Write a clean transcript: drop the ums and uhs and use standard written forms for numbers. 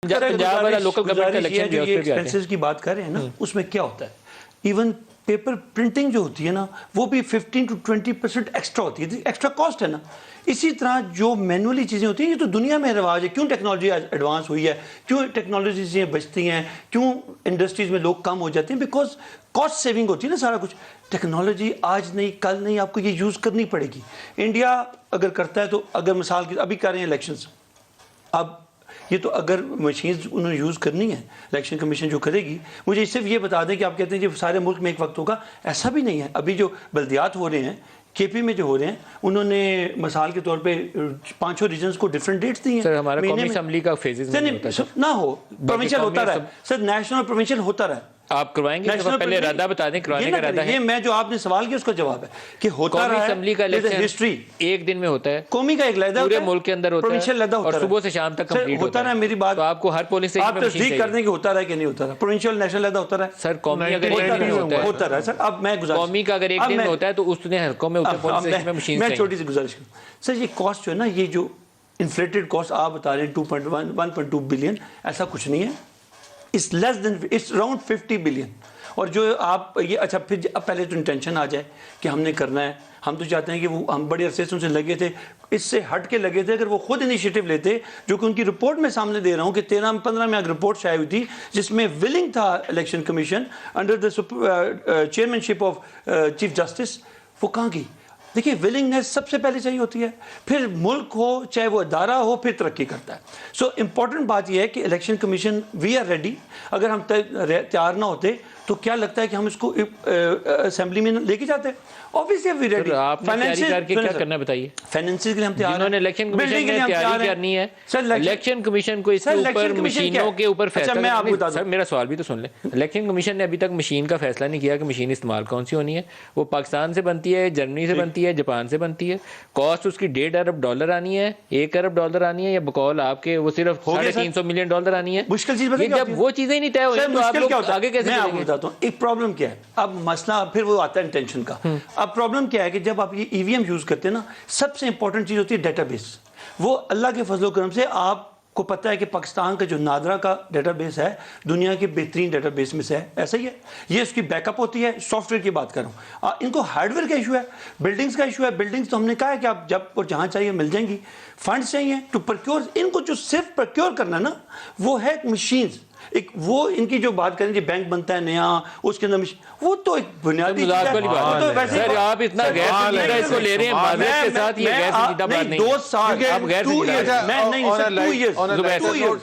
पंजाब वाला local government election जो ये एक्सपेंसेस की बात कर रहे हैं ना, उसमें क्या होता है, इवन पेपर प्रिंटिंग जो होती है ना, वो भी 15 to 20% एक्स्ट्रा होती है, एक्स्ट्रा कॉस्ट है ना। इसी तरह जो मैनुअली चीज़ें होती हैं, ये तो दुनिया में रिवाज है। क्यों टेक्नोलॉजी एडवांस हुई है, क्यों टेक्नोलॉजी चीज़ें बचती हैं, क्यों इंडस्ट्रीज़ में लोग कम हो जाते हैं, बिकॉज कॉस्ट सेविंग होती है ना सारा कुछ। टेक्नोलॉजी आज नहीं कल नहीं आपको ये यूज़ करनी पड़ेगी। इंडिया अगर करता है तो, अगर मिसाल की अभी कर रहे हैं इलेक्शंस, अब ये तो अगर मशीन्स उन्होंने यूज़ करनी है, इलेक्शन कमीशन जो करेगी, मुझे सिर्फ ये बता दें कि आप कहते हैं कि सारे मुल्क में एक वक्त होगा, ऐसा भी नहीं है। अभी जो बल्दियात हो रहे हैं केपी में जो हो रहे हैं, उन्होंने मिसाल के तौर पे 5 रीजन्स को डिफरेंट डेट्स दी हैं। सर हमारा कौमी असेंबली का फेजेस ना हो, प्रोविंशियल होता रहा है सर, नेशनल प्रोविंशियल होता रहा है। आप करवाएंगे तो पहले इरादा बता दें, करवाने का इरादा है। ये मैं जो आपने सवाल किया उसका जवाब है कि होता रहा है। असेंबली का इलेक्शन हिस्ट्री एक दिन में होता है, कौमी का एक लहदा पूरे मुल्क के अंदर होता है, प्रोविंशियल लहदा होता है, और सुबह से शाम तक कंप्लीट होता रहा है। मेरी बात तो आपको हर पोलिंग स्टेशन आप तस्दीक कर दें कि होता रहा है कि नहीं होता रहा, प्रोविंशियल नेशनल लहदा होता रहा है सर। कौमी अगर एक दिन में होता रहा है सर, अब मैं गुजारिश, कौमी का अगर एक दिन में होता है तो उसने हल्कों में मैं छोटी सी गुजारिश करूँ सर, ये कॉस्ट जो है ना, ये जो इन्फ्लेटेड कॉस्ट आप बता रहे हैं 1.2 बिलियन, ऐसा कुछ नहीं है। It's less than, it's around 50 billion. और जो आप ये अच्छा, फिर अब पहले तो इंटेंशन आ जाए कि हमने करना है। हम तो चाहते हैं कि वो, हम बड़े अरसे से उनसे लगे थे, इससे हट के लगे थे। अगर वो खुद इनिशिएटिव लेते, जो कि उनकी रिपोर्ट में सामने दे रहा हूँ कि 13-15 में रिपोर्ट शायद हुई थी, जिसमें विलिंग था election commission under the chairmanship of chief justice, वो कहाँ गई? देखिए, विलिंगनेस सबसे पहले चाहिए होती है, फिर मुल्क हो चाहे वो अदारा हो, फिर तरक्की करता है। सो इम्पॉर्टेंट बात यह है कि election commission, we are ready. अगर हम तैयार ना होते तो क्या लगता है कि हम इसको असेंबली में लेके जाते? Obviously we ready. क्या करना बताइए। फाइनेंसिंग के लिए हम तैयार हैं। जिन्होंने इलेक्शन कमीशन में तैयारी करनी है, इलेक्शन कमीशन को इसके ऊपर मशीनों के ऊपर फैसला। सर मेरा सवाल भी तो सुन ले। इलेक्शन कमीशन ने अभी तक मशीन का फैसला नहीं किया कि मशीन इस्तेमाल कौन सी होनी है। वो पाकिस्तान से बनती है, जर्मनी से बनती है, जापान से बनती है। कॉस्ट उसकी $1.5 अरब आनी है, $1 अरब आनी है, या बकौल आपके वो सिर्फ $350 मिलियन आनी है। मुश्किल चीज बताइए, जब वो चीजें नहीं तय हुई तो आप लोग आगे कैसे चलेंगे? एक प्रॉब्लम क्या है, अब मसला फिर वो आता है इंटेंशन का। अब प्रॉब्लम क्या है कि जब आप ये ईवीएम यूज करते हैं ना, सबसे इंपॉर्टेंट चीज होती है डेटाबेस। वो अल्लाह के फजलो करम से आपको पता है कि पाकिस्तान का जो नादरा का डेटाबेस है, दुनिया के बेहतरीन डेटाबेस में से है। ऐसा ही है, ये उसकी बैकअप होती है। सॉफ्टवेयर की बात कर रहा हूँ। इनको हार्डवेयर का इशू है, बिल्डिंग्स का इशू है। बिल्डिंग्स तो हमने कहा है कि आप जब और जहाँ चाहिए मिल जाएंगी। फंड्स चाहिए टू प्रोक्योर, इनको जो सिर्फ प्रोक्योर करना ना, वो है मशीन्स। एक वो इनकी जो बात करें कि बैंक बनता है नया, उसके अंदर वो तो एक बुनियादी चीज है। तो वैसे सर आप इतना गैर संजीदा इसको ले रहे हैं, माजरत के साथ ये गैर संजीदा बात नहीं। 2 साल, 2 years, मैं नहीं सर, 2 years